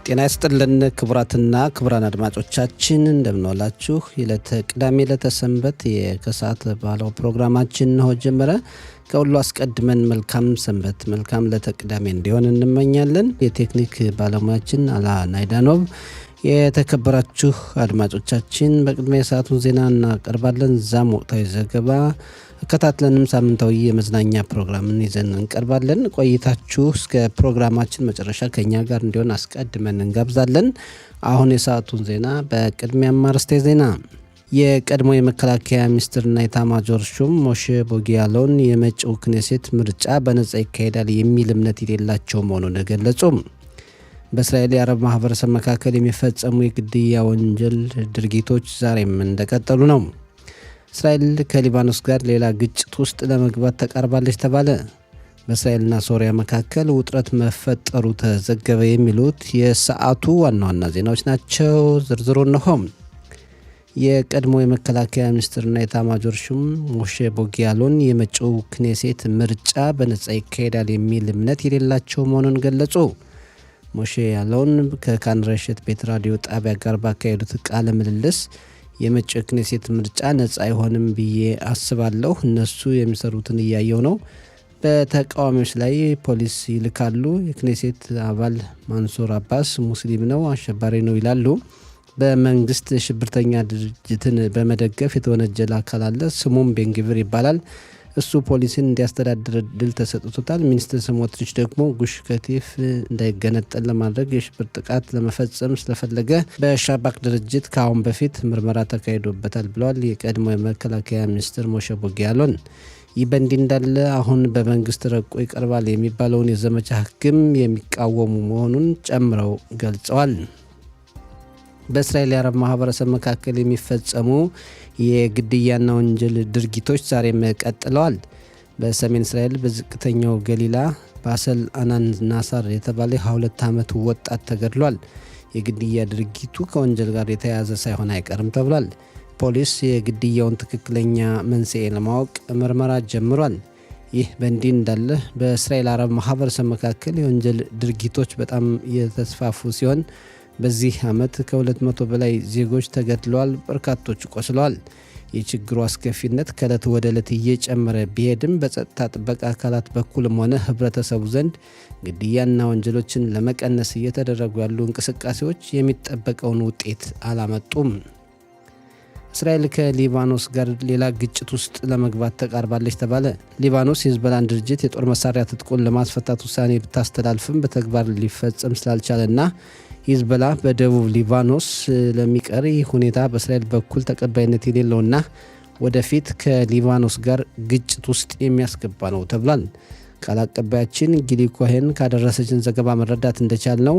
ጤና ይስጥልን ክቡራትና ክቡራን አድማጮቻችን እንደምንዋላችሁ። የዕለተ ቅዳሜ ዕለተ ሰንበት የከሰዓት ባለው ፕሮግራማችን ነው ጀመረ። ከሁሉ አስቀድመን መልካም ሰንበት መልካም ዕለተ ቅዳሜ እንዲሆን እንመኛለን። የቴክኒክ ባለሙያችን አላ ናይዳኖቭ። የተከበራችሁ አድማጮቻችን በቅድሚያ የሰዓቱን ዜና እናቀርባለን። ዛም ወቅታዊ ዘገባ ከታትለንም ሳምንታዊ የመዝናኛ ፕሮግራምን ይዘን እንቀርባለን። ቆይታችሁ እስከ ፕሮግራማችን መጨረሻ ከኛ ጋር እንዲሆን አስቀድመን እንጋብዛለን። አሁን የሰዓቱን ዜና በቅድሚያ አርዕስተ ዜና። የቀድሞ የመከላከያ ሚኒስትርና ኤታማዦር ሹም ሞሼ ቦጊያሎን የመጪው ክኔሴት ምርጫ በነጻ ይካሄዳል የሚል እምነት የሌላቸው መሆኑን ገለጹ። በእስራኤል የአረብ ማህበረሰብ መካከል የሚፈጸሙ የግድያ ወንጀል ድርጊቶች ዛሬም እንደቀጠሉ ነው። እስራኤል ከሊባኖስ ጋር ሌላ ግጭት ውስጥ ለመግባት ተቃርባለች ተባለ። በእስራኤልና ሶሪያ መካከል ውጥረት መፈጠሩ ተዘገበ። የሚሉት የሰዓቱ ዋና ዋና ዜናዎች ናቸው። ዝርዝሩ እነሆ። የቀድሞ የመከላከያ ሚኒስትርና ኤታማዦር ሹም ሞሼ ቦጊያሎን የመጪው ክኔሴት ምርጫ በነጻ ይካሄዳል የሚል እምነት የሌላቸው መሆኑን ገለጹ። ሞሼ ያሎን ከካን ሬሽት ቤት ራዲዮ ጣቢያ ጋር ባካሄዱት ቃለ ምልልስ የመጪው ክኔሴት ምርጫ ነጻ አይሆንም ብዬ አስባለሁ። እነሱ የሚሰሩትን እያየው ነው። በተቃዋሚዎች ላይ ፖሊስ ይልካሉ። የክኔሴት አባል ማንሱር አባስ ሙስሊም ነው፣ አሸባሪ ነው ይላሉ። በመንግስት ሽብርተኛ ድርጅትን በመደገፍ የተወነጀለ አካል አለ። ስሙም ቤንግቪር ይባላል። እሱ ፖሊስን እንዲያስተዳድር እድል ተሰጥቶታል። ሚኒስትር ስሞትሪች ደግሞ ጉሽ ከቲፍ እንዳይገነጠል ለማድረግ የሽብር ጥቃት ለመፈጸም ስለፈለገ በሻባክ ድርጅት ከአሁን በፊት ምርመራ ተካሂዶበታል ብለዋል የቀድሞ የመከላከያ ሚኒስትር ሞሼ ቦጊያሎን። ይህ በእንዲህ እንዳለ አሁን በመንግስት ረቆ ይቀርባል የሚባለውን የዘመቻ ህግም የሚቃወሙ መሆኑን ጨምረው ገልጸዋል። በእስራኤል የአረብ ማህበረሰብ መካከል የሚፈጸሙ የግድያና ወንጀል ድርጊቶች ዛሬም ቀጥለዋል። በሰሜን እስራኤል በዝቅተኛው ገሊላ ባሰል አናን ናሳር የተባለ 22 ዓመት ወጣት ተገድሏል። የግድያ ድርጊቱ ከወንጀል ጋር የተያያዘ ሳይሆን አይቀርም ተብሏል። ፖሊስ የግድያውን ትክክለኛ መንስኤ ለማወቅ ምርመራ ጀምሯል። ይህ በእንዲህ እንዳለ በእስራኤል አረብ ማህበረሰብ መካከል የወንጀል ድርጊቶች በጣም የተስፋፉ ሲሆን በዚህ ዓመት ከ200 በላይ ዜጎች ተገድለዋል፣ በርካቶች ቆስለዋል። የችግሩ አስከፊነት ከዕለት ወደ ዕለት እየጨመረ ቢሄድም በጸጥታ ጥበቃ አካላት በኩልም ሆነ ህብረተሰቡ ዘንድ ግድያና ወንጀሎችን ለመቀነስ እየተደረጉ ያሉ እንቅስቃሴዎች የሚጠበቀውን ውጤት አላመጡም። እስራኤል ከሊባኖስ ጋር ሌላ ግጭት ውስጥ ለመግባት ተቃርባለች ተባለ። ሊባኖስ የሂዝቦላን ድርጅት የጦር መሳሪያ ትጥቁን ለማስፈታት ውሳኔ ብታስተላልፍም በተግባር ሊፈጸም ስላልቻለና ሂዝቦላ በደቡብ ሊባኖስ ለሚቀር ሁኔታ በእስራኤል በኩል ተቀባይነት የሌለውና ወደፊት ከሊባኖስ ጋር ግጭት ውስጥ የሚያስገባ ነው ተብሏል። ቃል አቀባያችን ጊሊ ኮሄን ካደረሰችን ዘገባ መረዳት እንደቻል ነው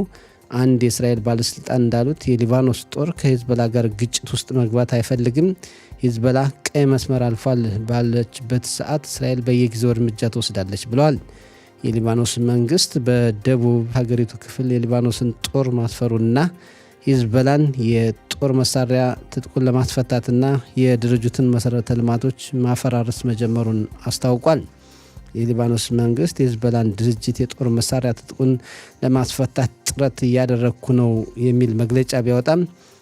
አንድ የእስራኤል ባለስልጣን እንዳሉት የሊባኖስ ጦር ከሂዝቦላ ጋር ግጭት ውስጥ መግባት አይፈልግም። ሂዝቦላ ቀይ መስመር አልፏል ባለችበት ሰዓት እስራኤል በየጊዜው እርምጃ ትወስዳለች ብለዋል። የሊባኖስ መንግስት በደቡብ ሀገሪቱ ክፍል የሊባኖስን ጦር ማስፈሩንና ሂዝቦላን የጦር መሳሪያ ትጥቁን ለማስፈታትና የድርጅቱን መሰረተ ልማቶች ማፈራረስ መጀመሩን አስታውቋል። የሊባኖስ መንግስት የሂዝቦላን ድርጅት የጦር መሳሪያ ትጥቁን ለማስፈታት ጥረት እያደረግኩ ነው የሚል መግለጫ ቢያወጣም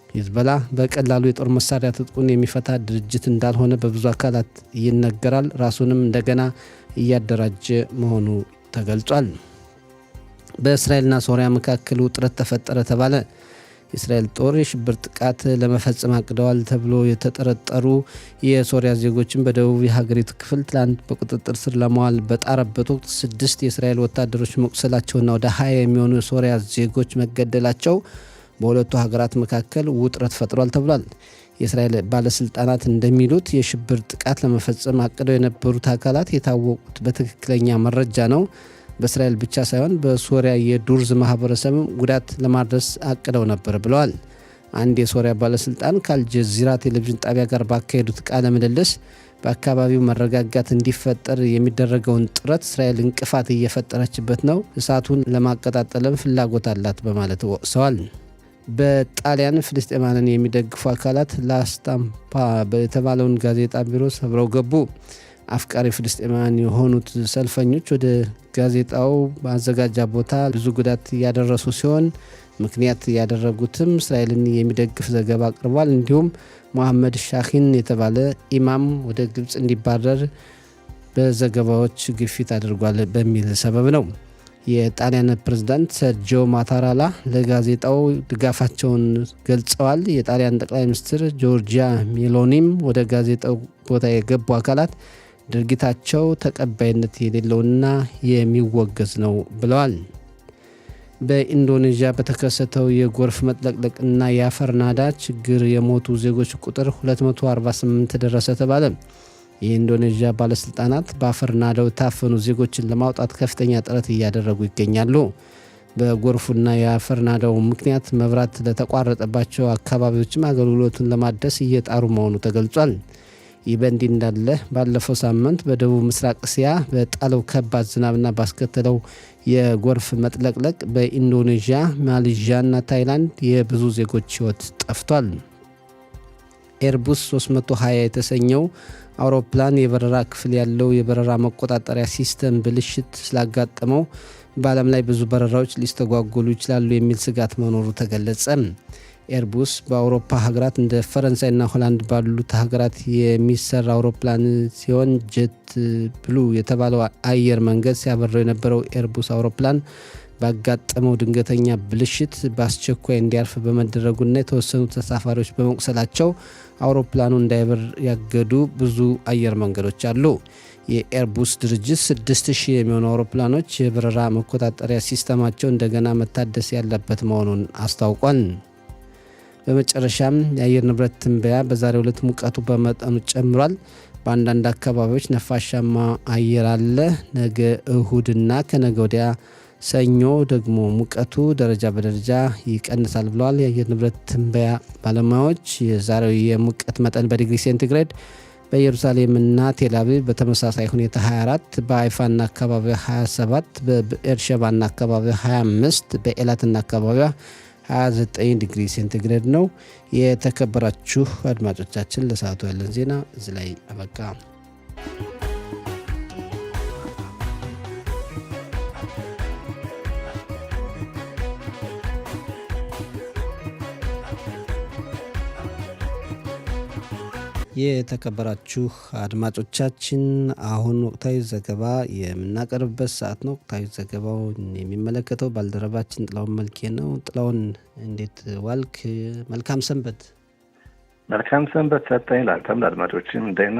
ሂዝቦላ በቀላሉ የጦር መሳሪያ ትጥቁን የሚፈታ ድርጅት እንዳልሆነ በብዙ አካላት ይነገራል። ራሱንም እንደገና እያደራጀ መሆኑ ተገልጿል። በእስራኤልና ሶሪያ መካከል ውጥረት ተፈጠረ ተባለ። የእስራኤል ጦር የሽብር ጥቃት ለመፈጸም አቅደዋል ተብሎ የተጠረጠሩ የሶሪያ ዜጎችን በደቡብ የሀገሪቱ ክፍል ትላንት በቁጥጥር ስር ለማዋል በጣረበት ወቅት 6 የእስራኤል ወታደሮች መቁሰላቸውና ወደ 20 የሚሆኑ የሶሪያ ዜጎች መገደላቸው በሁለቱ ሀገራት መካከል ውጥረት ፈጥሯል ተብሏል። የእስራኤል ባለስልጣናት እንደሚሉት የሽብር ጥቃት ለመፈጸም አቅደው የነበሩት አካላት የታወቁት በትክክለኛ መረጃ ነው። በእስራኤል ብቻ ሳይሆን በሶሪያ የዱርዝ ማህበረሰብ ጉዳት ለማድረስ አቅደው ነበር ብለዋል። አንድ የሶሪያ ባለስልጣን ከአልጀዚራ ቴሌቪዥን ጣቢያ ጋር ባካሄዱት ቃለ ምልልስ በአካባቢው መረጋጋት እንዲፈጠር የሚደረገውን ጥረት እስራኤል እንቅፋት እየፈጠረችበት ነው፣ እሳቱን ለማቀጣጠልም ፍላጎት አላት በማለት ወቅሰዋል። በጣሊያን ፍልስጤማንን የሚደግፉ አካላት ላስታምፓ የተባለውን ጋዜጣ ቢሮ ሰብረው ገቡ። አፍቃሪ ፍልስጤማውያን የሆኑት ሰልፈኞች ወደ ጋዜጣው ማዘጋጃ ቦታ ብዙ ጉዳት ያደረሱ ሲሆን ምክንያት ያደረጉትም እስራኤልን የሚደግፍ ዘገባ አቅርቧል። እንዲሁም መሐመድ ሻሂን የተባለ ኢማም ወደ ግብፅ እንዲባረር በዘገባዎች ግፊት አድርጓል በሚል ሰበብ ነው። የጣሊያን ፕሬዝዳንት ሰርጂዮ ማታራላ ለጋዜጣው ድጋፋቸውን ገልጸዋል። የጣሊያን ጠቅላይ ሚኒስትር ጆርጂያ ሜሎኒም ወደ ጋዜጣው ቦታ የገቡ አካላት ድርጊታቸው ተቀባይነት የሌለውና የሚወገዝ ነው ብለዋል። በኢንዶኔዥያ በተከሰተው የጎርፍ መጥለቅለቅና የአፈር ናዳ ችግር የሞቱ ዜጎች ቁጥር 248 ደረሰ ተባለ። የኢንዶኔዥያ ባለስልጣናት በአፈር ናዳው የታፈኑ ዜጎችን ለማውጣት ከፍተኛ ጥረት እያደረጉ ይገኛሉ። በጎርፉና የአፈር ናዳው ምክንያት መብራት ለተቋረጠባቸው አካባቢዎችም አገልግሎቱን ለማደስ እየጣሩ መሆኑ ተገልጿል። ይህ በእንዲህ እንዳለ ባለፈው ሳምንት በደቡብ ምስራቅ እስያ በጣለው ከባድ ዝናብና ባስከተለው የጎርፍ መጥለቅለቅ በኢንዶኔዥያ፣ ማሌዥያና ታይላንድ የብዙ ዜጎች ሕይወት ጠፍቷል። ኤርቡስ 320 የተሰኘው አውሮፕላን የበረራ ክፍል ያለው የበረራ መቆጣጠሪያ ሲስተም ብልሽት ስላጋጠመው በዓለም ላይ ብዙ በረራዎች ሊስተጓጎሉ ይችላሉ የሚል ስጋት መኖሩ ተገለጸ። ኤርቡስ በአውሮፓ ሀገራት እንደ ፈረንሳይና ሆላንድ ባሉት ሀገራት የሚሰራ አውሮፕላን ሲሆን ጄት ብሉ የተባለው አየር መንገድ ሲያበረው የነበረው ኤርቡስ አውሮፕላን ባጋጠመው ድንገተኛ ብልሽት በአስቸኳይ እንዲያርፍ በመደረጉና የተወሰኑ ተሳፋሪዎች በመቁሰላቸው አውሮፕላኑ እንዳይበር ያገዱ ብዙ አየር መንገዶች አሉ። የኤርቡስ ድርጅት 6000 የሚሆኑ አውሮፕላኖች የበረራ መቆጣጠሪያ ሲስተማቸው እንደገና መታደስ ያለበት መሆኑን አስታውቋል። በመጨረሻም የአየር ንብረት ትንበያ በዛሬው ዕለት ሙቀቱ በመጠኑ ጨምሯል። በአንዳንድ አካባቢዎች ነፋሻማ አየር አለ። ነገ እሁድና ከነገ ወዲያ ሰኞ ደግሞ ሙቀቱ ደረጃ በደረጃ ይቀንሳል ብለዋል የአየር ንብረት ትንበያ ባለሙያዎች። የዛሬው የሙቀት መጠን በዲግሪ ሴንቲግሬድ በኢየሩሳሌምና ቴልአቪቭ በተመሳሳይ ሁኔታ 24፣ በሃይፋና አካባቢዋ 27፣ በኤርሸባና አካባቢዋ 25፣ በኤላትና አካባቢዋ 29 ዲግሪ ሴንቲግሬድ ነው። የተከበራችሁ አድማጮቻችን ለሰዓቱ ያለን ዜና እዚህ ላይ አበቃ። የተከበራችሁ አድማጮቻችን አሁን ወቅታዊ ዘገባ የምናቀርብበት ሰዓት ነው። ወቅታዊ ዘገባው የሚመለከተው ባልደረባችን ጥላውን መልኬ ነው። ጥላውን እንዴት ዋልክ? መልካም ሰንበት። መልካም ሰንበት ሰጠኝ። ላንተም ለአድማጮችም እንደና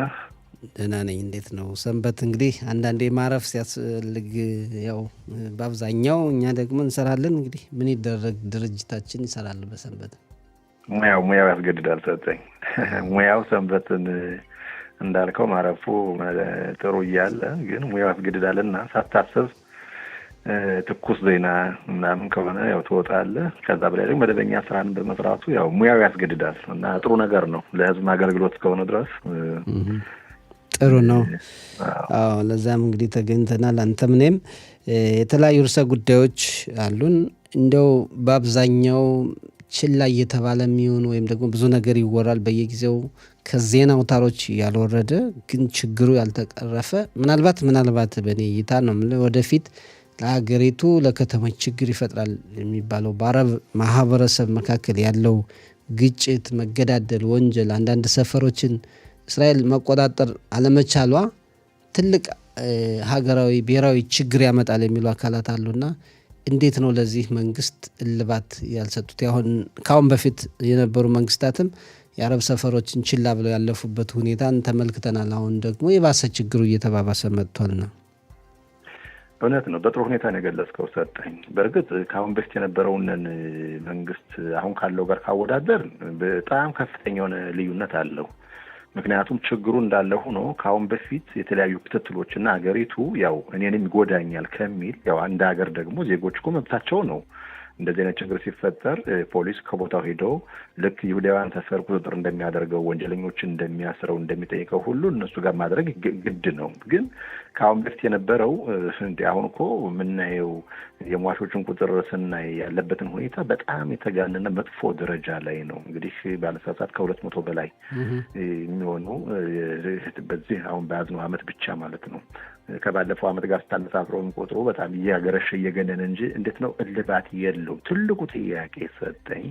ደህና ነኝ። እንዴት ነው ሰንበት? እንግዲህ አንዳንዴ ማረፍ ሲያስፈልግ ያው በአብዛኛው እኛ ደግሞ እንሰራለን። እንግዲህ ምን ይደረግ ድርጅታችን ይሰራል በሰንበት። ሙያው ያስገድዳል ሰጠኝ። ሙያው ሰንበትን እንዳልከው ማረፉ ጥሩ እያለ ግን ሙያው ያስገድዳልና ሳታስብ ትኩስ ዜና ምናምን ከሆነ ያው ትወጣለህ። ከዛ በላይ ደግሞ መደበኛ ስራን በመስራቱ ያው ሙያው ያስገድዳል እና ጥሩ ነገር ነው ለህዝብ አገልግሎት እስከሆነ ድረስ ጥሩ ነው። አዎ ለዛም እንግዲህ ተገኝተናል። አንተም እኔም የተለያዩ ርዕሰ ጉዳዮች አሉን። እንደው በአብዛኛው ችላ እየተባለ የሚሆን ወይም ደግሞ ብዙ ነገር ይወራል በየጊዜው ከዜና አውታሮች ያልወረደ ግን ችግሩ ያልተቀረፈ ምናልባት በእኔ እይታ ነው ወደፊት ለሀገሪቱ ለከተሞች ችግር ይፈጥራል የሚባለው በአረብ ማህበረሰብ መካከል ያለው ግጭት፣ መገዳደል፣ ወንጀል አንዳንድ ሰፈሮችን እስራኤል መቆጣጠር አለመቻሏ ትልቅ ሀገራዊ ብሔራዊ ችግር ያመጣል የሚሉ አካላት አሉና እንዴት ነው ለዚህ መንግስት እልባት ያልሰጡት? ካሁን በፊት የነበሩ መንግስታትም የአረብ ሰፈሮችን ችላ ብለው ያለፉበት ሁኔታን ተመልክተናል። አሁን ደግሞ የባሰ ችግሩ እየተባባሰ መጥቷል ነው። እውነት ነው። በጥሩ ሁኔታ ነው የገለጽከው ሰጠኝ። በእርግጥ ከአሁን በፊት የነበረውን መንግስት አሁን ካለው ጋር ካወዳደር በጣም ከፍተኛ የሆነ ልዩነት አለው። ምክንያቱም ችግሩ እንዳለ ሆኖ ከአሁን በፊት የተለያዩ ክትትሎችና ሀገሪቱ ያው እኔንም ይጎዳኛል ከሚል ያው አንድ ሀገር ደግሞ ዜጎች እኮ መብታቸው ነው እንደዚህ አይነት ችግር ሲፈጠር ፖሊስ ከቦታው ሄዶ ልክ ይሁዳውያን ሰፈር ቁጥጥር እንደሚያደርገው ወንጀለኞችን እንደሚያስረው እንደሚጠይቀው ሁሉ እነሱ ጋር ማድረግ ግድ ነው። ግን ከአሁን በፊት የነበረው አሁን እኮ የምናየው የሟቾችን ቁጥር ስናይ ያለበትን ሁኔታ በጣም የተጋነነ መጥፎ ደረጃ ላይ ነው። እንግዲህ ባለሳሳት ከ200 በላይ የሚሆኑ በዚህ አሁን በያዝነው ዓመት ብቻ ማለት ነው ከባለፈው ዓመት ጋር ስታነጻጽረው ቁጥሩ በጣም እያገረሸ እየገነነ እንጂ እንዴት ነው እልባት የለም። የለውም። ትልቁ ጥያቄ ሰጠኝ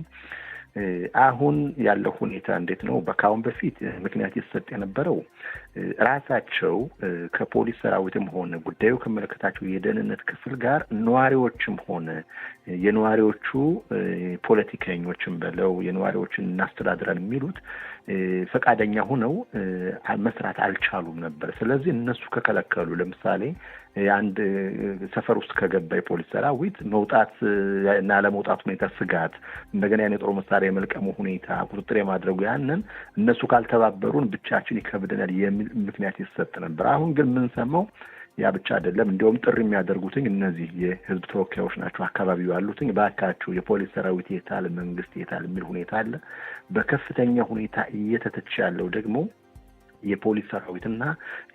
አሁን ያለው ሁኔታ እንዴት ነው? በካሁን በፊት ምክንያት ይሰጥ የነበረው ራሳቸው ከፖሊስ ሰራዊትም ሆነ ጉዳዩ ከመለከታቸው የደህንነት ክፍል ጋር ነዋሪዎችም ሆነ የነዋሪዎቹ ፖለቲከኞችም በለው የነዋሪዎችን እናስተዳድራን የሚሉት ፈቃደኛ ሆነው መስራት አልቻሉም ነበር። ስለዚህ እነሱ ከከለከሉ ለምሳሌ አንድ ሰፈር ውስጥ ከገባ የፖሊስ ሰራዊት መውጣት እና ለመውጣት ሁኔታ ስጋት እንደገና ያን የጦር መሳሪያ የመልቀሙ ሁኔታ ቁጥጥር የማድረጉ ያንን እነሱ ካልተባበሩን ብቻችን ይከብደናል የሚል ምክንያት ይሰጥ ነበር። አሁን ግን ምን ሰማው ያ ብቻ አይደለም። እንዲያውም ጥሪ የሚያደርጉትኝ እነዚህ የህዝብ ተወካዮች ናቸው። አካባቢው ያሉትኝ ባካችሁ የፖሊስ ሰራዊት የታል መንግስት የታል የሚል ሁኔታ አለ። በከፍተኛ ሁኔታ እየተተቸ ያለው ደግሞ የፖሊስ ሰራዊትና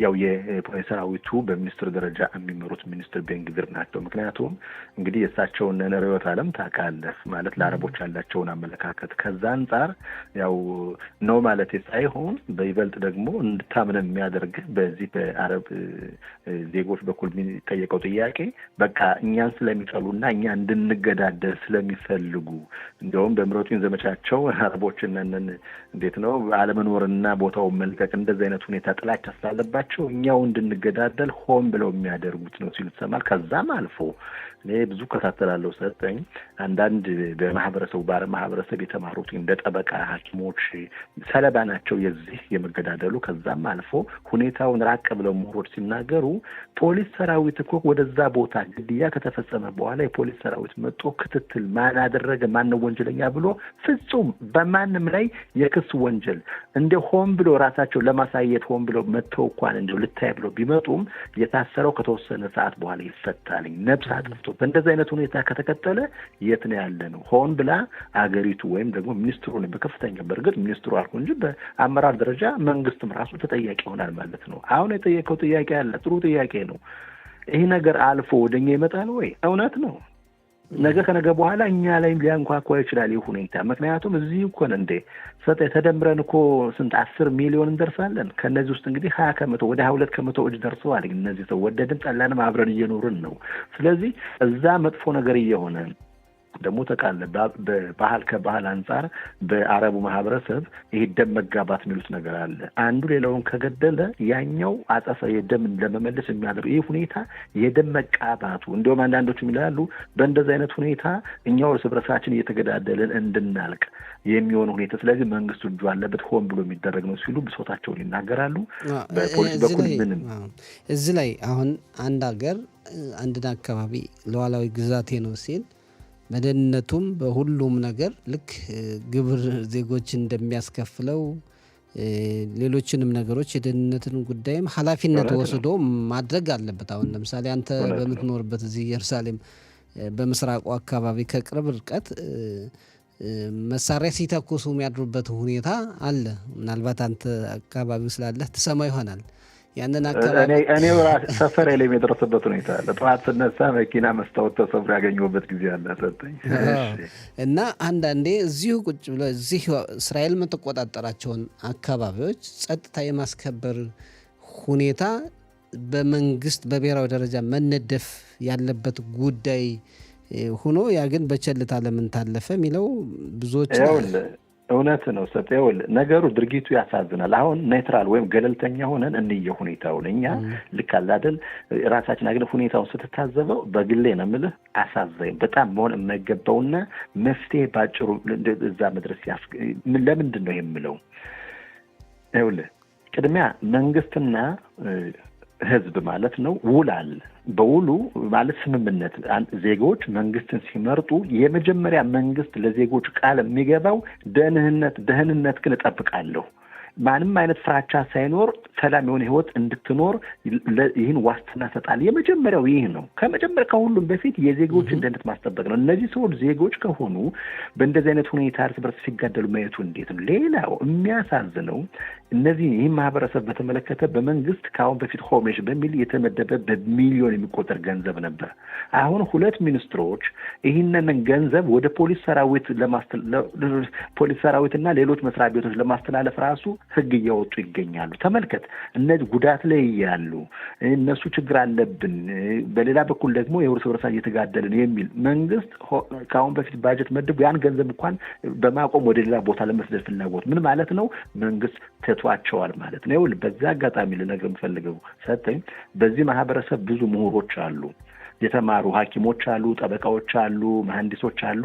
ያው የፖሊስ ሰራዊቱ በሚኒስትር ደረጃ የሚመሩት ሚኒስትር ቤንግቪር ናቸው። ምክንያቱም እንግዲህ የእሳቸውን ርዕዮተ ዓለም ታውቃለህ ማለት ለአረቦች ያላቸውን አመለካከት ከዛ አንጻር ያው ነው ማለት ሳይሆን በይበልጥ ደግሞ እንድታምን የሚያደርግ በዚህ በአረብ ዜጎች በኩል የሚጠየቀው ጥያቄ በቃ እኛን ስለሚጠሉና እኛ እንድንገዳደል ስለሚፈልጉ እንዲያውም በምረጡኝ ዘመቻቸው አረቦችን እንዴት ነው አለመኖርና ቦታውን መልቀቅ እንደዚህ አይነት ሁኔታ ጥላቻ ስላለባቸው እኛው እንድንገዳደል ሆን ብለው የሚያደርጉት ነው ሲሉ ተሰማል። ከዛም አልፎ እኔ ብዙ ከታተላለሁ ሰጠኝ አንዳንድ በማህበረሰቡ ባረ ማህበረሰብ የተማሩት እንደ ጠበቃ ሐኪሞች ሰለባ ናቸው የዚህ የመገዳደሉ። ከዛም አልፎ ሁኔታውን ራቅ ብለው ምሁሮች ሲናገሩ ፖሊስ ሰራዊት እኮ ወደዛ ቦታ ግድያ ከተፈጸመ በኋላ የፖሊስ ሰራዊት መጥቶ ክትትል ማን አደረገ ማን ወንጀለኛ ብሎ ፍጹም በማንም ላይ የክስ ወንጀል እንደ ሆን ብሎ ራሳቸው ለማሳየት ሆን ብሎ መጥተው እንኳን እንደው ልታይ ብሎ ቢመጡም የታሰረው ከተወሰነ ሰዓት በኋላ ይፈታል ነብስ አጥፍቶ በእንደዚህ አይነት ሁኔታ ከተከተለ የት ነው ያለ ነው? ሆን ብላ አገሪቱ ወይም ደግሞ ሚኒስትሩን በከፍተኛ በርግጥ ሚኒስትሩ አልኩ እንጂ በአመራር ደረጃ መንግስትም ራሱ ተጠያቂ ይሆናል ማለት ነው። አሁን የጠየቀው ጥያቄ አለ። ጥሩ ጥያቄ ነው። ይሄ ነገር አልፎ ወደኛ ይመጣል ወይ? እውነት ነው። ነገ ከነገ በኋላ እኛ ላይ ሊያንኳኳ ይችላል ይህ ሁኔታ። ምክንያቱም እዚህ እኮ ነው እንደ ተደምረን እኮ ስንት 10 ሚሊዮን እንደርሳለን። ከነዚህ ውስጥ እንግዲህ 20% ወደ 22% እጅ ደርሰዋል። እነዚህ ሰው ወደድን ጠላንም አብረን እየኖርን ነው። ስለዚህ እዛ መጥፎ ነገር እየሆነ ደግሞ ተቃለ በባህል ከባህል አንፃር በአረቡ ማህበረሰብ ይሄ ደም መጋባት የሚሉት ነገር አለ። አንዱ ሌላውን ከገደለ ያኛው አጸፋ የደም ለመመለስ የሚያደርገው ይህ ሁኔታ የደም መቃባቱ እንደውም አንዳንዶቹ ይላሉ በእንደዚህ አይነት ሁኔታ እኛው እርስ በርሳችን እየተገዳደልን እንድናልቅ የሚሆን ሁኔታ ስለዚህ መንግስቱ እጁ አለበት ሆን ብሎ የሚደረግ ነው ሲሉ ብሶታቸውን ይናገራሉ። በፖሊስ በኩል ምንም እዚህ ላይ አሁን አንድ ሀገር አንድን አካባቢ ሉዓላዊ ግዛቴ ነው ሲል በደህንነቱም በሁሉም ነገር ልክ ግብር ዜጎች እንደሚያስከፍለው ሌሎችንም ነገሮች የደህንነትን ጉዳይም ኃላፊነት ወስዶ ማድረግ አለበት። አሁን ለምሳሌ አንተ በምትኖርበት እዚህ ኢየሩሳሌም በምስራቁ አካባቢ ከቅርብ ርቀት መሳሪያ ሲተኩሱ የሚያድሩበት ሁኔታ አለ። ምናልባት አንተ አካባቢው ስላለህ ትሰማ ይሆናል። ያንን አካባቢ እኔ ራሴ ሰፈር ላይ የደረሰበት ሁኔታ አለ። ጠዋት ስነሳ መኪና መስታወት ተሰብሮ ያገኘሁበት ጊዜ አለ ሰጠኝ። እና አንዳንዴ እዚሁ ቁጭ ብሎ እዚህ እስራኤል የምትቆጣጠራቸውን አካባቢዎች ጸጥታ የማስከበር ሁኔታ በመንግስት በብሔራዊ ደረጃ መነደፍ ያለበት ጉዳይ ሆኖ ያ ግን በቸልታ ለምን ታለፈ የሚለው ብዙዎች እውነት ነው። ሰጠውል ነገሩ ድርጊቱ ያሳዝናል። አሁን ኔትራል ወይም ገለልተኛ ሆነን እንየው ሁኔታውን እኛ ልክ አለ አይደል ራሳችን አግለ ሁኔታውን ስትታዘበው በግሌ ነው የምልህ አሳዛኝ በጣም መሆን የማይገባውና መፍትሄ ባጭሩ እዛ መድረስ ለምንድን ነው የምለው ይኸውልህ ቅድሚያ መንግስትና ህዝብ ማለት ነው ውል አለ። በውሉ ማለት ስምምነት ዜጎች መንግስትን ሲመርጡ የመጀመሪያ መንግስት ለዜጎች ቃል የሚገባው ደህንነት ግን እጠብቃለሁ ማንም አይነት ፍራቻ ሳይኖር ሰላም የሆነ ህይወት እንድትኖር ይህን ዋስትና ሰጣል። የመጀመሪያው ይህ ነው። ከሁሉም በፊት የዜጎችን ደህንነት ማስጠበቅ ነው። እነዚህ ሰዎች ዜጎች ከሆኑ በእንደዚህ አይነት ሁኔታ እርስ በርስ ሲጋደሉ ማየቱ እንዴት ነው? ሌላው የሚያሳዝነው እነዚህ ይህን ማህበረሰብ በተመለከተ በመንግስት ከአሁን በፊት ሆሜሽ በሚል የተመደበ በሚሊዮን የሚቆጠር ገንዘብ ነበር። አሁን 2 ሚኒስትሮች ይህንን ገንዘብ ወደ ፖሊስ ሰራዊትና ሌሎች መስሪያ ቤቶች ለማስተላለፍ ራሱ ህግ እያወጡ ይገኛሉ። ተመልከት፣ እነዚህ ጉዳት ላይ ያሉ እነሱ ችግር አለብን፣ በሌላ በኩል ደግሞ የእርስ በርሳ እየተጋደልን የሚል መንግስት ከአሁን በፊት ባጀት መድቦ ያን ገንዘብ እንኳን በማቆም ወደ ሌላ ቦታ ለመስደድ ፍላጎት ምን ማለት ነው? መንግስት ተቷቸዋል ማለት ነው። በዛ አጋጣሚ ልነግር የምፈልገው ሰጠኝ፣ በዚህ ማህበረሰብ ብዙ ምሁሮች አሉ፣ የተማሩ ሐኪሞች አሉ፣ ጠበቃዎች አሉ፣ መሐንዲሶች አሉ።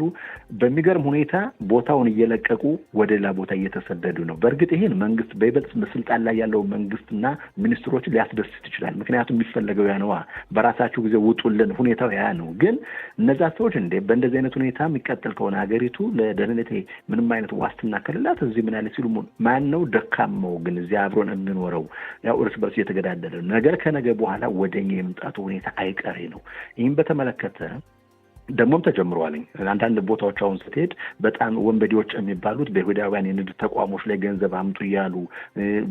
በሚገርም ሁኔታ ቦታውን እየለቀቁ ወደ ሌላ ቦታ እየተሰደዱ ነው። በእርግጥ ይሄን መንግስት በይበልጥ በስልጣን ላይ ያለው መንግስትና ሚኒስትሮችን ሊያስደስት ይችላል። ምክንያቱም የሚፈለገው ያ ነዋ። በራሳችሁ ጊዜ ውጡልን፣ ሁኔታው ያ ነው። ግን እነዛ ሰዎች በእንደዚህ አይነት ሁኔታ የሚቀጥል ከሆነ ሀገሪቱ ለደህንነቴ ምንም አይነት ዋስትና ከሌላት እዚህ ምን ያለ ሲሉ ማን ነው ደካማው? ግን እዚህ አብሮን የምንኖረው ያው እርስ በርስ እየተገዳደለ ነገር ከነገ በኋላ ወደኛ የመምጣቱ ሁኔታ አይቀሬ ነው። ይህም በተመለከተ ደግሞም ተጀምሯልኝ። አንዳንድ ቦታዎች አሁን ስትሄድ በጣም ወንበዴዎች የሚባሉት በይሁዳውያን የንግድ ተቋሞች ላይ ገንዘብ አምጡ እያሉ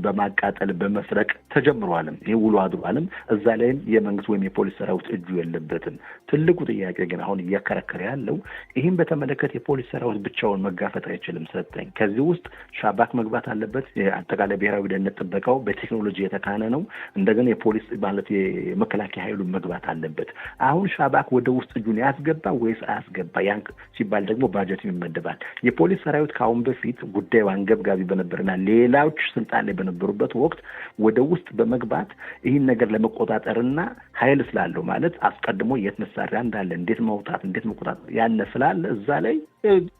በማቃጠል በመስረቅ ተጀምሯልም። ይህ ውሎ አድሯልም። እዛ ላይም የመንግስት ወይም የፖሊስ ሰራዊት እጁ የለበትም። ትልቁ ጥያቄ ግን አሁን እያከራከረ ያለው ይህም በተመለከተ የፖሊስ ሰራዊት ብቻውን መጋፈጥ አይችልም። ሰጠኝ ከዚህ ውስጥ ሻባክ መግባት አለበት። አጠቃላይ ብሔራዊ ደህንነት ጥበቃው በቴክኖሎጂ የተካነ ነው። እንደገና የፖሊስ ማለት የመከላከያ ኃይሉ መግባት አለበት። አሁን ሻባክ ወደ ውስጥ እጁን ያስገባ ወይስ አያስገባ? ያን ሲባል ደግሞ ባጀት ይመደባል። የፖሊስ ሰራዊት ከአሁን በፊት ጉዳዩ አንገብጋቢ በነበርና ሌላዎች ስልጣን ላይ በነበሩበት ወቅት ወደ ውስጥ በመግባት ይህን ነገር ለመቆጣጠርና ኃይል ስላለው ማለት አስቀድሞ የት መሳሪያ እንዳለ እንዴት ማውጣት እንዴት መቆጣጠር ያለ ስላለ እዛ ላይ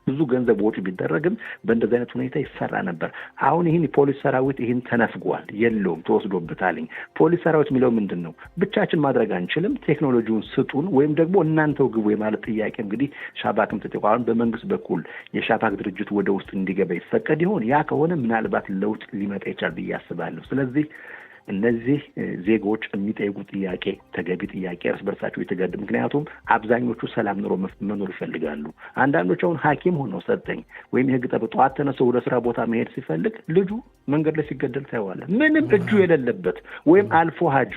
ብዙ ገንዘብ ወጪ ቢደረግም በእንደዚህ አይነት ሁኔታ ይሰራ ነበር። አሁን ይህን የፖሊስ ሰራዊት ይህን ተነፍጓል፣ የለውም፣ ተወስዶበታልኝ። ፖሊስ ሰራዊት የሚለው ምንድን ነው? ብቻችን ማድረግ አንችልም፣ ቴክኖሎጂውን ስጡን ወይም ደግሞ እናንተው ግቡ የማለት ጥያቄ እንግዲህ ሻባክም ተጠቋም በመንግስት በኩል የሻባክ ድርጅት ወደ ውስጥ እንዲገባ ይፈቀድ ይሆን? ያ ከሆነ ምናልባት ለውጥ ሊመጣ ይችላል ብዬ አስባለሁ። ስለዚህ እነዚህ ዜጎች የሚጠይቁት ጥያቄ ተገቢ ጥያቄ፣ እርስ በርሳቸው የተገድ ምክንያቱም አብዛኞቹ ሰላም ኑሮ መኖር ይፈልጋሉ። አንዳንዶች አሁን ሐኪም ሆነው ሰጠኝ ወይም የህግ ጠበቃ ጠዋት ተነስቶ ወደ ስራ ቦታ መሄድ ሲፈልግ ልጁ መንገድ ላይ ሲገደል ታየዋለህ። ምንም እጁ የሌለበት ወይም አልፎ ሀጁ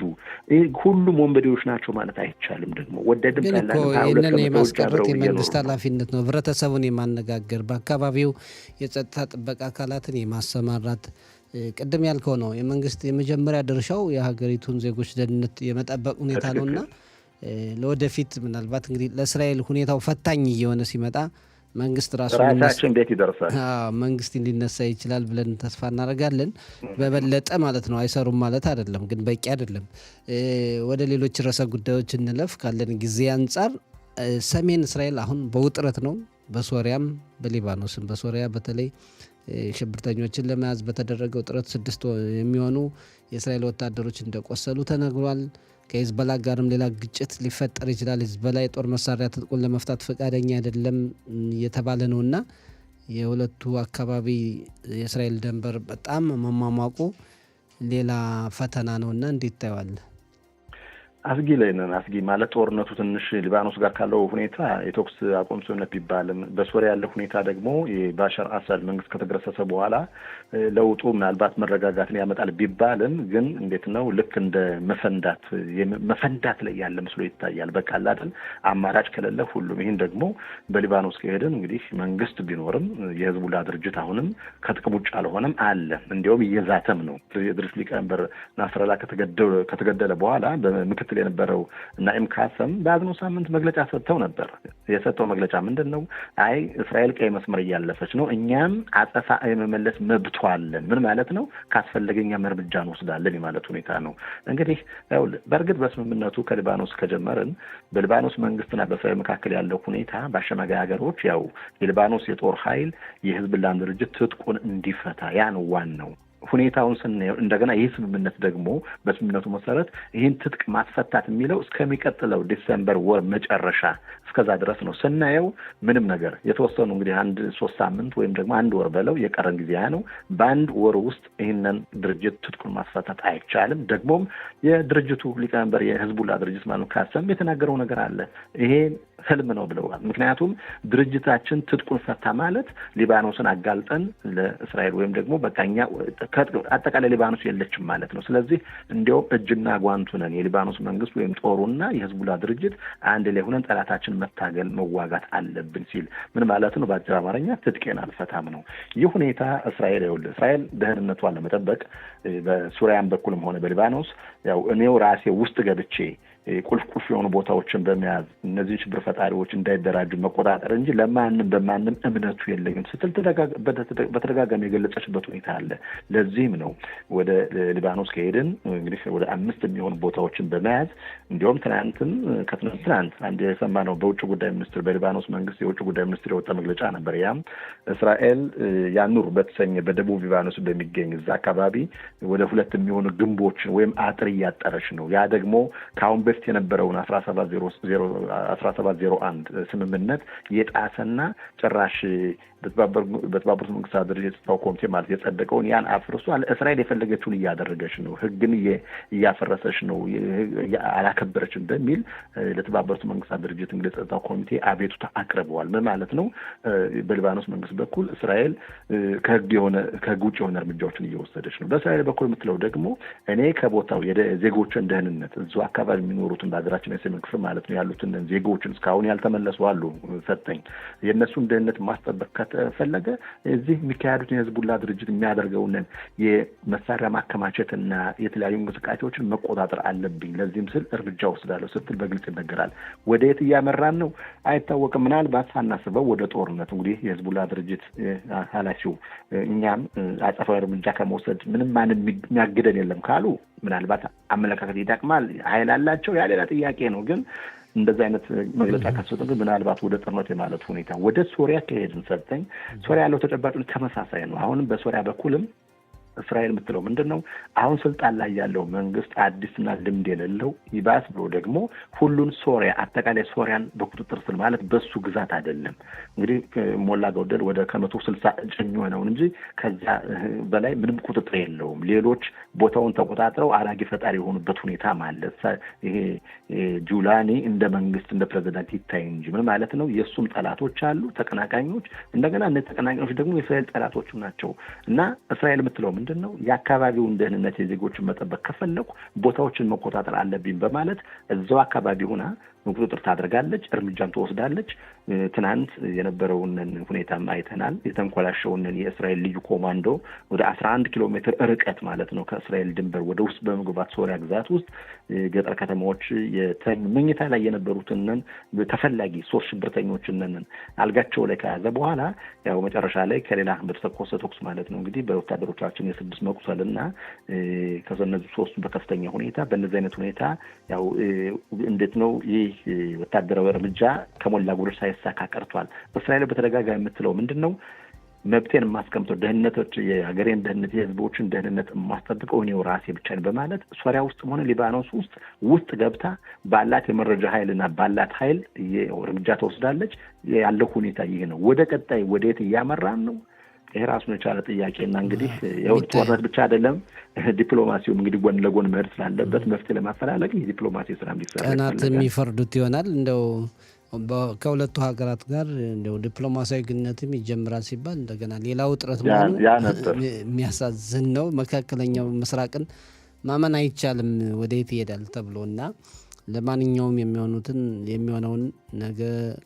ሁሉም ወንበዴዎች ናቸው ማለት አይቻልም። ደግሞ ወደድም ይህንን የማስቀረት የመንግስት ኃላፊነት ነው። ህብረተሰቡን የማነጋገር በአካባቢው የጸጥታ ጥበቃ አካላትን የማሰማራት ቅድም ያልከው ነው። የመንግስት የመጀመሪያ ድርሻው የሀገሪቱን ዜጎች ደህንነት የመጠበቅ ሁኔታ ነውና ለወደፊት ምናልባት እንግዲህ ለእስራኤል ሁኔታው ፈታኝ እየሆነ ሲመጣ መንግስት ራሳችን ቤት ይደርሳል። መንግስት እንዲነሳ ይችላል ብለን ተስፋ እናደርጋለን። በበለጠ ማለት ነው። አይሰሩም ማለት አይደለም፣ ግን በቂ አይደለም። ወደ ሌሎች ርዕሰ ጉዳዮች እንለፍ ካለን ጊዜ አንጻር። ሰሜን እስራኤል አሁን በውጥረት ነው። በሶሪያም በሊባኖስም። በሶሪያ በተለይ ሽብርተኞችን ለመያዝ በተደረገው ጥረት 6 የሚሆኑ የእስራኤል ወታደሮች እንደቆሰሉ ተነግሯል። ከሂዝቦላ ጋርም ሌላ ግጭት ሊፈጠር ይችላል። ሂዝቦላ የጦር መሳሪያ ትጥቁን ለመፍታት ፈቃደኛ አይደለም እየተባለ ነው እና የሁለቱ አካባቢ የእስራኤል ድንበር በጣም መሟሟቁ ሌላ ፈተና ነው እና እንዴት ታየዋለህ? አስጊ ላይ ነን። አስጊ ማለት ጦርነቱ ትንሽ ሊባኖስ ጋር ካለው ሁኔታ የተኩስ አቁም ስምምነት ቢባልም በሶሪያ ያለው ሁኔታ ደግሞ የባሻር አሳድ መንግስት ከተገረሰሰ በኋላ ለውጡ ምናልባት መረጋጋትን ያመጣል ቢባልም ግን እንዴት ነው ልክ እንደ መፈንዳት ላይ ያለ መስሎ ይታያል። በቃ አይደል አማራጭ ከሌለ ሁሉም ይህን ደግሞ በሊባኖስ ከሄደን እንግዲህ መንግስት ቢኖርም የህዝቡላ ድርጅት አሁንም ከጥቅም ውጭ አልሆነም አለ። እንዲያውም እየዛተም ነው። የድርጅት ሊቀመንበር ናስረላ ከተገደለ በኋላ በምክትል የነበረው ናኢም ካሰም በአዝኖ ሳምንት መግለጫ ሰጥተው ነበር። የሰጠው መግለጫ ምንድን ነው? አይ እስራኤል ቀይ መስመር እያለፈች ነው፣ እኛም አጸፋ የመመለስ መብቷ አለን። ምን ማለት ነው? ካስፈለገኛም እርምጃ እንወስዳለን የማለት ሁኔታ ነው። እንግዲህ በእርግጥ በስምምነቱ ከሊባኖስ ከጀመርን በሊባኖስ መንግስትና በእስራኤል መካከል ያለው ሁኔታ በአሸማጋይ ሀገሮች ያው የሊባኖስ የጦር ኃይል የህዝብላን ድርጅት ትጥቁን እንዲፈታ ያ ነው ዋናው ሁኔታውን ስናየው። እንደገና ይህ ስምምነት ደግሞ በስምምነቱ መሰረት ይህን ትጥቅ ማስፈታት የሚለው እስከሚቀጥለው ዲሴምበር ወር መጨረሻ እስከዛ ድረስ ነው ስናየው። ምንም ነገር የተወሰኑ እንግዲህ 3 ሳምንት ወይም ደግሞ 1 ወር በለው የቀረን ጊዜ ነው። በ1 ወር ውስጥ ይህንን ድርጅት ትጥቁን ማስፈታት አይቻልም። ደግሞም የድርጅቱ ሊቀመንበር የህዝቡላ ድርጅት ማለት ካሰም የተናገረው ነገር አለ። ይሄ ህልም ነው ብለዋል። ምክንያቱም ድርጅታችን ትጥቁን ፈታ ማለት ሊባኖስን አጋልጠን ለእስራኤል ወይም ደግሞ በቃኛ አጠቃላይ ሊባኖስ የለችም ማለት ነው። ስለዚህ እንዲያውም እጅና ጓንቱ ነን የሊባኖስ መንግስት ወይም ጦሩና የህዝቡላ ድርጅት አንድ ላይ ሆነን ጠላታችን መታገል መዋጋት አለብን ሲል ምን ማለት ነው? በአጭር አማርኛ ትጥቄን አልፈታም ነው። ይህ ሁኔታ እስራኤል ደህንነቷን ለመጠበቅ በሱሪያን በኩልም ሆነ በሊባኖስ ያው እኔው ራሴ ውስጥ ገብቼ ቁልፍ የሆኑ ቦታዎችን በመያዝ እነዚህ ሽብር ፈጣሪዎች እንዳይደራጁ መቆጣጠር እንጂ ለማንም በማንም እምነቱ የለኝም ስትል በተደጋጋሚ የገለጸችበት ሁኔታ አለ። ለዚህም ነው ወደ ሊባኖስ ከሄድን እንግዲህ ወደ 5 የሚሆኑ ቦታዎችን በመያዝ እንዲሁም ትናንት አንድ የሰማነው በውጭ ጉዳይ ሚኒስትር በሊባኖስ መንግስት የውጭ ጉዳይ ሚኒስትር የወጣ መግለጫ ነበር። ያም እስራኤል ያኑር በተሰኘ በደቡብ ሊባኖስ በሚገኝ እዛ አካባቢ ወደ 2 የሚሆኑ ግንቦችን ወይም አጥር እያጠረች ነው። ያ ደግሞ ከአሁን በፊት የነበረውን 1701 ስምምነት የጣሰና ጭራሽ በተባበሩት መንግስታት ድርጅት የጸጥታው ኮሚቴ ማለት የጸደቀውን ያን አፍርሶ እስራኤል የፈለገችውን እያደረገች ነው፣ ህግን እያፈረሰች ነው፣ አላከበረችም በሚል ለተባበሩት መንግስታት ድርጅት እንግዲህ የጸጥታው ኮሚቴ አቤቱታ አቅርበዋል። ምን ማለት ነው? በሊባኖስ መንግስት በኩል እስራኤል ከህግ ውጭ የሆነ እርምጃዎችን እየወሰደች ነው። በእስራኤል በኩል የምትለው ደግሞ እኔ ከቦታው የዜጎችን ደህንነት እዚሁ አካባቢ የሚኖሩትን በሀገራችን የሰሜን ክፍል ማለት ነው ያሉትን ዜጎችን እስካሁን ያልተመለሱ አሉ ሰጠኝ የእነሱን ደህንነት ማስጠበቅ ከተፈለገ እዚህ የሚካሄዱትን የህዝቡላ ድርጅት የሚያደርገውን የመሳሪያ ማከማቸትና የተለያዩ እንቅስቃሴዎችን መቆጣጠር አለብኝ፣ ለዚህም ስል እርምጃ ወስዳለሁ ስትል በግልጽ ይነገራል። ወደ የት እያመራን ነው አይታወቅም። ምናልባት ሳናስበው ወደ ጦርነት እንግዲህ የህዝቡላ ድርጅት ኃላፊው እኛም አጸፋዊ እርምጃ ከመውሰድ ምንም ማንም የሚያግደን የለም ካሉ ምናልባት አመለካከት ይጠቅማል፣ ኃይል አላቸው፣ ያ ሌላ ጥያቄ ነው። ግን እንደዚህ አይነት መግለጫ ካሰጡ ግን ምናልባት ወደ ጦርነት የማለት ሁኔታ ወደ ሶሪያ ከሄድን ሰጠኝ ሶሪያ ያለው ተጨባጭ ተመሳሳይ ነው። አሁንም በሶሪያ በኩልም እስራኤል የምትለው ምንድን ነው? አሁን ስልጣን ላይ ያለው መንግስት አዲስና ልምድ የሌለው ይባስ ብሎ ደግሞ ሁሉን ሶሪያ አጠቃላይ ሶሪያን በቁጥጥር ስር ማለት በሱ ግዛት አይደለም እንግዲህ ሞላ ጎደል ወደ 160 ጭኝ ሆነው እንጂ ከዛ በላይ ምንም ቁጥጥር የለውም። ሌሎች ቦታውን ተቆጣጥረው አራጊ ፈጣሪ የሆኑበት ሁኔታ ማለት ይሄ ጁላኒ እንደ መንግስት እንደ ፕሬዝዳንት ይታይ እንጂ ምን ማለት ነው? የሱም ጠላቶች አሉ ተቀናቃኞች። እንደገና እነ ተቀናቃኞች ደግሞ የእስራኤል ጠላቶች ናቸው። እና እስራኤል የምትለው ምንድን ነው? የአካባቢውን ደህንነት የዜጎችን መጠበቅ ከፈለኩ ቦታዎችን መቆጣጠር አለብኝ በማለት እዛው አካባቢ ሆና ቁጥጥር ታደርጋለች፣ እርምጃም ትወስዳለች። ትናንት የነበረውን ሁኔታም አይተናል። የተንኮላሸውን የእስራኤል ልዩ ኮማንዶ ወደ 11 ኪሎ ሜትር ርቀት ማለት ነው ከእስራኤል ድንበር ወደ ውስጥ በመግባት ሶሪያ ግዛት ውስጥ ገጠር ከተማዎች መኝታ ላይ የነበሩትን ተፈላጊ 3 ሽብርተኞችን አልጋቸው ላይ ከያዘ በኋላ ያው መጨረሻ ላይ ከሌላ በተተኮሰ ተኩስ ማለት ነው እንግዲህ በወታደሮቻችን የ6 መቁሰልና ከነዚህ 3 በከፍተኛ ሁኔታ በእነዚህ አይነት ሁኔታ ያው እንዴት ነው ይህ ወታደራዊ እርምጃ ከሞላ ጎደል ሳይሳካ ቀርቷል። እስራኤል በተደጋጋሚ የምትለው ምንድን ነው? መብቴን የማስቀምጠው ደህንነቶች የሀገሬን ደህንነት የህዝቦችን ደህንነት የማስጠብቀው እኔው ራሴ ብቻ ነኝ በማለት ሶሪያ ውስጥ ሆነ ሊባኖስ ውስጥ ገብታ ባላት የመረጃ ኃይልና ባላት ኃይል እርምጃ ተወስዳለች። ያለው ሁኔታ ይህ ነው። ወደ ቀጣይ ወዴት እያመራን ነው? ይሄ ራሱን የቻለ ጥያቄና እንግዲህ ጦርነት ብቻ አይደለም ዲፕሎማሲውም እንግዲህ ጎን ለጎን መሄድ ስላለበት መፍትሄ ለማፈላለግ የዲፕሎማሲ ስራ እንዲሰራ ቀናት የሚፈርዱት ይሆናል። እንደው ከሁለቱ ሀገራት ጋር እንደው ዲፕሎማሲያዊ ግንኙነትም ይጀምራል ሲባል እንደገና ሌላ ውጥረት መሆኑ የሚያሳዝን ነው። መካከለኛው ምስራቅን ማመን አይቻልም ወዴት ይሄዳል ተብሎና ለማንኛውም የሚሆነውን ነገ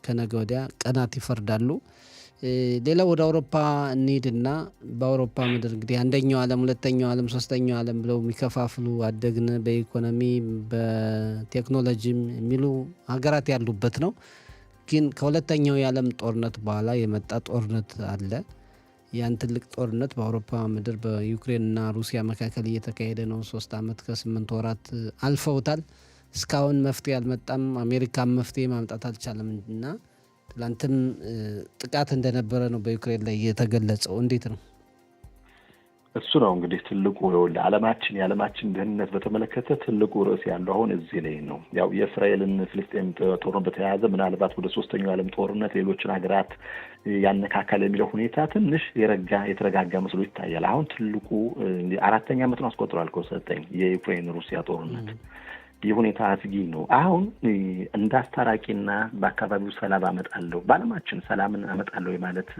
ከነገ ወዲያ ቀናት ይፈርዳሉ። ሌላው ወደ አውሮፓ እንሂድና በአውሮፓ ምድር እንግዲህ አንደኛው ዓለም ሁለተኛው ዓለም ሶስተኛው ዓለም ብለው የሚከፋፍሉ አደግን በኢኮኖሚ በቴክኖሎጂም የሚሉ ሀገራት ያሉበት ነው። ግን ከሁለተኛው የዓለም ጦርነት በኋላ የመጣ ጦርነት አለ። ያን ትልቅ ጦርነት በአውሮፓ ምድር በዩክሬንና ሩሲያ መካከል እየተካሄደ ነው። 3 ዓመት ከ8 ወራት አልፈውታል። እስካሁን መፍትሄ አልመጣም። አሜሪካም መፍትሄ ማምጣት አልቻለም እና ትላንትም ጥቃት እንደነበረ ነው በዩክሬን ላይ የተገለጸው። እንዴት ነው? እሱ ነው እንግዲህ ትልቁ የዓለማችን ደህንነት በተመለከተ ትልቁ ርዕስ ያለው አሁን እዚህ ላይ ነው። ያው የእስራኤልን ፍልስጤም ጦርነት በተያያዘ ምናልባት ወደ 3ኛው ዓለም ጦርነት ሌሎችን ሀገራት ያነካካል የሚለው ሁኔታ ትንሽ የተረጋጋ መስሎ ይታያል። አሁን ትልቁ 4ኛ ዓመቱን አስቆጥሯል ከሰጠኝ የዩክሬን ሩሲያ ጦርነት ይህ ሁኔታ አስጊ ነው። አሁን እንዳስታራቂና በአካባቢው ሰላም አመጣለሁ በዓለማችን ሰላምን አመጣለሁ የማለት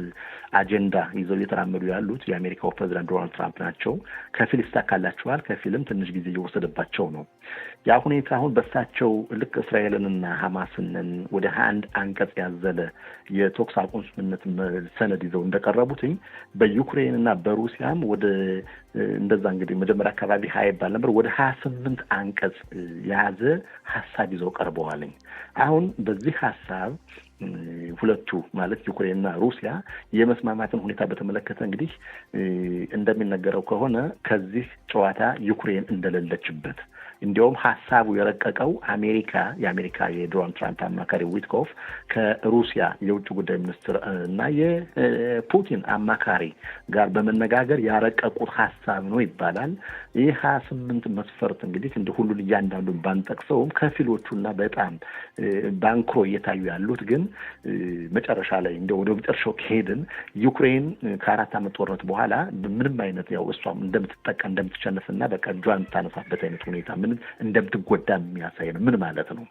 አጀንዳ ይዘው እየተራመዱ ያሉት የአሜሪካው ፕሬዚዳንት ዶናልድ ትራምፕ ናቸው። ከፊል ይሳካላቸዋል፣ ከፊልም ትንሽ ጊዜ እየወሰደባቸው ነው። ያ ሁኔታ አሁን በሳቸው ልክ እስራኤልንና ሐማስንን ወደ 21 አንቀጽ ያዘለ የተኩስ አቁም ስምምነት ሰነድ ይዘው እንደቀረቡትኝ በዩክሬንና በሩሲያም ወደ እንደዛ እንግዲህ መጀመሪያ አካባቢ 20 ይባል ነበር ወደ 28 አንቀጽ የያዘ ሀሳብ ይዘው ቀርበዋልኝ። አሁን በዚህ ሀሳብ ሁለቱ ማለት ዩክሬንና ሩሲያ የመስማማትን ሁኔታ በተመለከተ እንግዲህ እንደሚነገረው ከሆነ ከዚህ ጨዋታ ዩክሬን እንደሌለችበት እንዲያውም ሀሳቡ የረቀቀው የአሜሪካ የዶናልድ ትራምፕ አማካሪ ዊትኮፍ ከሩሲያ የውጭ ጉዳይ ሚኒስትር እና የፑቲን አማካሪ ጋር በመነጋገር ያረቀቁት ሀሳብ ነው ይባላል። ይህ 28 መስፈርት እንግዲህ እንደ ሁሉን እያንዳንዱን ባንጠቅሰውም ከፊሎቹና በጣም ባንክሮ እየታዩ ያሉት ግን መጨረሻ ላይ እንደ ወደ መጨረሻው ከሄድን ዩክሬን ከ4 ዓመት ጦርነት በኋላ ምንም አይነት ያው እሷም እንደምትጠቃ እንደምትሸነፍና በቃ እጇን ታነሳበት አይነት ሁኔታ ምን እንደምትጎዳ የሚያሳይ ነው። ምን ማለት ነው?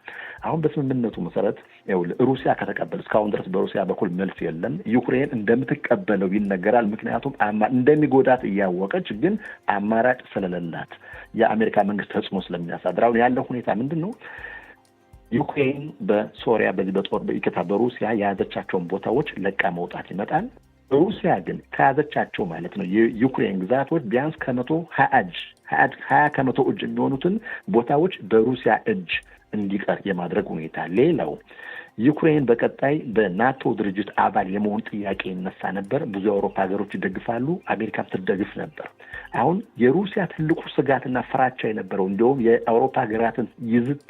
አሁን በስምምነቱ መሰረት ያው ሩሲያ ከተቀበለ እስካሁን ድረስ በሩሲያ በኩል መልስ የለም። ዩክሬን እንደምትቀበለው ይነገራል። ምክንያቱም እንደሚጎዳት እያወቀች ግን አማራጭ ስለሌላት የአሜሪካ መንግስት ተጽዕኖ ስለሚያሳድር አሁን ያለው ሁኔታ ምንድን ነው? ዩክሬን በሶሪያ በሩሲያ የያዘቻቸውን ቦታዎች ለቃ መውጣት ይመጣል። ሩሲያ ግን ከያዘቻቸው ማለት ነው የዩክሬን ግዛቶች ቢያንስ ሀያ ከመቶ እጅ የሚሆኑትን ቦታዎች በሩሲያ እጅ እንዲቀር የማድረግ ሁኔታ። ሌላው ዩክሬን በቀጣይ በናቶ ድርጅት አባል የመሆን ጥያቄ ይነሳ ነበር። ብዙ የአውሮፓ ሀገሮች ይደግፋሉ፣ አሜሪካም ትደግፍ ነበር። አሁን የሩሲያ ትልቁ ስጋትና ፍራቻ የነበረው እንዲሁም የአውሮፓ ሀገራትን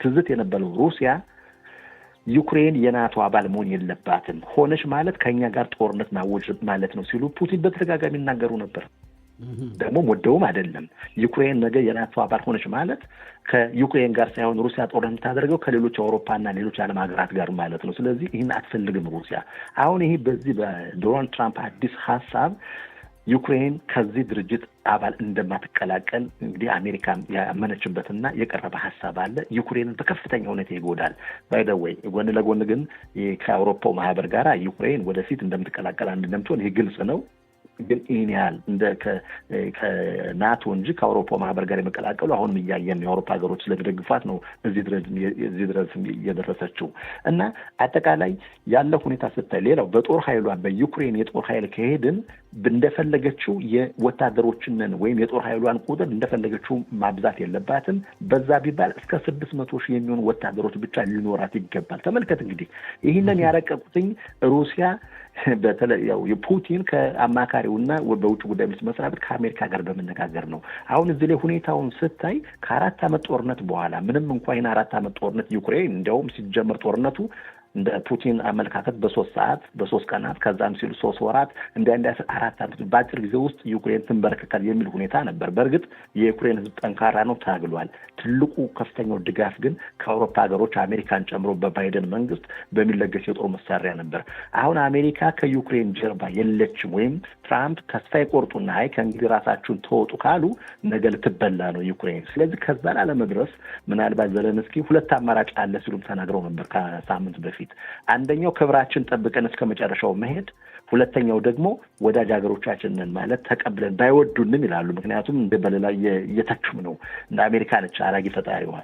ትዝት የነበረው ሩሲያ ዩክሬን የናቶ አባል መሆን የለባትም ሆነች ማለት ከኛ ጋር ጦርነት ማወጅ ማለት ነው ሲሉ ፑቲን በተደጋጋሚ ይናገሩ ነበር። ደግሞ ወደውም አይደለም። ዩክሬን ነገ የናቶ አባል ሆነች ማለት ከዩክሬን ጋር ሳይሆን ሩሲያ ጦርነት የምታደርገው ከሌሎች አውሮፓና ሌሎች ዓለም ሀገራት ጋር ማለት ነው። ስለዚህ ይህን አትፈልግም ሩሲያ። አሁን ይሄ በዚህ በዶናልድ ትራምፕ አዲስ ሀሳብ ዩክሬን ከዚህ ድርጅት አባል እንደማትቀላቀል እንግዲህ አሜሪካ ያመነችበትና የቀረበ ሀሳብ አለ። ዩክሬንን በከፍተኛ ሁኔታ ይጎዳል። ባይ ዘ ዌይ ጎን ለጎን ግን ከአውሮፓው ማህበር ጋር ዩክሬን ወደፊት እንደምትቀላቀል እንደምትሆን ይሄ ግልጽ ነው። ግን ይህን ያህል ከናቶ እንጂ ከአውሮፓ ማህበር ጋር የመቀላቀሉ አሁንም እያየን የአውሮፓ ሀገሮች ስለሚደግፏት ነው እዚህ ድረስ እየደረሰችው እና አጠቃላይ ያለው ሁኔታ ስታይ ሌላው በጦር ኃይሏ በዩክሬን የጦር ኃይል ከሄድን እንደፈለገችው የወታደሮችን ወይም የጦር ኃይሏን ቁጥር እንደፈለገችው ማብዛት የለባትም። በዛ ቢባል እስከ 600,000 የሚሆኑ ወታደሮች ብቻ ሊኖራት ይገባል። ተመልከት እንግዲህ ይህንን ያረቀቁትኝ ሩሲያ በተለይ ያው የፑቲን ከአማካሪውና በውጭ ጉዳይ ሚኒስትር መስሪያ ቤት ከአሜሪካ ጋር በመነጋገር ነው። አሁን እዚህ ላይ ሁኔታውን ስታይ ከ4 ዓመት ጦርነት በኋላ ምንም እንኳን 4 ዓመት ጦርነት ዩክሬን እንዲያውም ሲጀመር ጦርነቱ እንደ ፑቲን አመለካከት በ3 ሰዓት በ3 ቀናት ከዛም ሲሉ 3 ወራት እንደ 4 ዓመት በአጭር ጊዜ ውስጥ ዩክሬን ትንበረከካል የሚል ሁኔታ ነበር። በእርግጥ የዩክሬን ሕዝብ ጠንካራ ነው፣ ታግሏል። ትልቁ ከፍተኛው ድጋፍ ግን ከአውሮፓ ሀገሮች አሜሪካን ጨምሮ በባይደን መንግስት በሚለገስ የጦር መሳሪያ ነበር። አሁን አሜሪካ ከዩክሬን ጀርባ የለችም ወይም ትራምፕ ተስፋ ይቆርጡና አይ ከእንግዲህ ራሳችሁን ተወጡ ካሉ ነገ ልትበላ ነው ዩክሬን። ስለዚህ ከዛ ላለመድረስ ምናልባት ዘለንስኪ 2 አማራጭ አለ ሲሉም ተናግረው ነበር ከሳምንት በፊት። አንደኛው ክብራችን ጠብቀን እስከ መጨረሻው መሄድ፣ ሁለተኛው ደግሞ ወዳጅ ሀገሮቻችንን ማለት ተቀብለን ባይወዱንም ይላሉ። ምክንያቱም እንደ በሌላ እየተቹም ነው እንደ አሜሪካ ነች አራጊ ፈጣሪዋ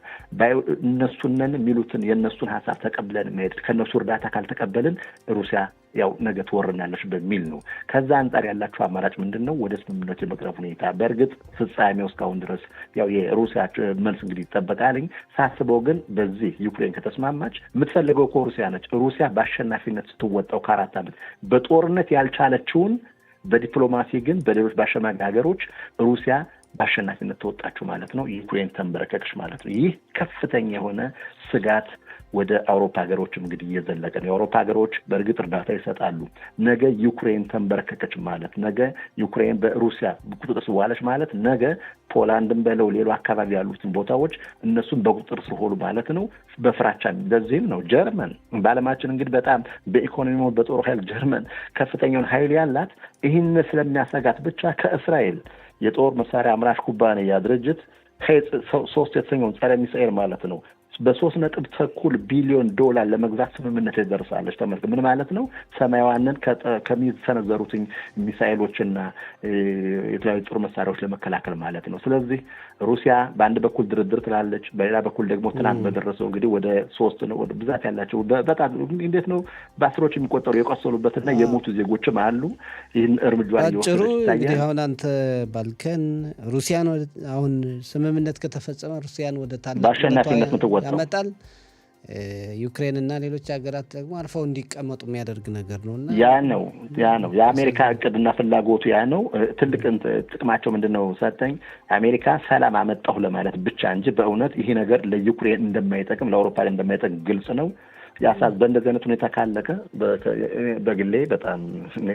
እነሱንን የሚሉትን የእነሱን ሀሳብ ተቀብለን መሄድ ከእነሱ እርዳታ ካልተቀበልን ሩሲያ ያው ነገ ትወርናለች በሚል ነው። ከዛ አንጻር ያላቸው አማራጭ ምንድን ነው? ወደ ስምምነት የመቅረብ ሁኔታ። በእርግጥ ፍጻሜው እስካሁን ድረስ ያው የሩሲያ መልስ እንግዲህ ይጠበቃልኝ። ሳስበው ግን በዚህ ዩክሬን ከተስማማች የምትፈልገው እኮ ሩሲያ ነች። ሩሲያ በአሸናፊነት ስትወጣው ከ4 ዓመት በጦርነት ያልቻለችውን በዲፕሎማሲ ግን በሌሎች ባሸማቂ ሀገሮች ሩሲያ በአሸናፊነት ተወጣችሁ ማለት ነው። ዩክሬን ተንበረከከች ማለት ነው። ይህ ከፍተኛ የሆነ ስጋት ወደ አውሮፓ ሀገሮችም እንግዲህ እየዘለቀ ነው። የአውሮፓ ሀገሮች በእርግጥ እርዳታ ይሰጣሉ። ነገ ዩክሬን ተንበረከከች ማለት ነገ ዩክሬን በሩሲያ ቁጥጥር ስር ዋለች ማለት ነገ ፖላንድን በለው ሌሎ አካባቢ ያሉትን ቦታዎች እነሱን በቁጥጥር ስር ሆኑ ማለት ነው። በፍራቻ ለዚህም ነው ጀርመን በዓለማችን እንግዲህ በጣም በኢኮኖሚ በጦር ኃይል ጀርመን ከፍተኛውን ኃይል ያላት ይህን ስለሚያሰጋት ብቻ ከእስራኤል የጦር መሳሪያ አምራች ኩባንያ ድርጅት ሶስት የተሰኘውን ጸረ ሚሳኤል ማለት ነው በ3.2 ቢሊዮን ዶላር ለመግዛት ስምምነት ይደርሳለች። ተመልክ ምን ማለት ነው? ሰማያዊያንን ከሚሰነዘሩት ሚሳኤሎችና የተለያዩ ጦር መሳሪያዎች ለመከላከል ማለት ነው። ስለዚህ ሩሲያ በአንድ በኩል ድርድር ትላለች፣ በሌላ በኩል ደግሞ ትናንት በደረሰው እንግዲህ ወደ 3 ነው ወደ ብዛት ያላቸው በጣም እንዴት ነው በአስሮች የሚቆጠሩ የቆሰሉበትና የሞቱ ዜጎችም አሉ። ይህን እርምጃ እየወሰደች ይታያል። አሁን አንተ ባልከን ሩሲያን አሁን ስምምነት ከተፈጸመ ሩሲያን ወደ ታላቅ በአሸናፊነት ምትወጣው ያመጣል። ዩክሬንና ሌሎች ሀገራት ደግሞ አልፈው እንዲቀመጡ የሚያደርግ ነገር ነውና ያ ነው የአሜሪካ እቅድና ፍላጎቱ ያ ነው። ትልቅ ጥቅማቸው ምንድነው ሰጠኝ አሜሪካ ሰላም አመጣሁ ለማለት ብቻ እንጂ በእውነት ይሄ ነገር ለዩክሬን እንደማይጠቅም ለአውሮፓ እንደማይጠቅም ግልጽ ነው። በእንደዚህ አይነት ሁኔታ ካለቀ በግሌ በጣም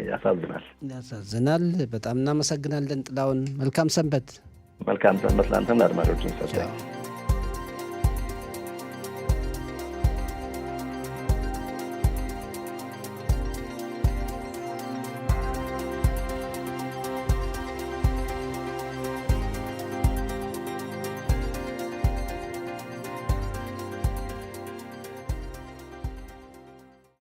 ያሳዝናል። በጣም እናመሰግናለን ጥላሁን። መልካም ሰንበት። መልካም ሰንበት ላንተም ለአድማጮችም ሰጠኝ።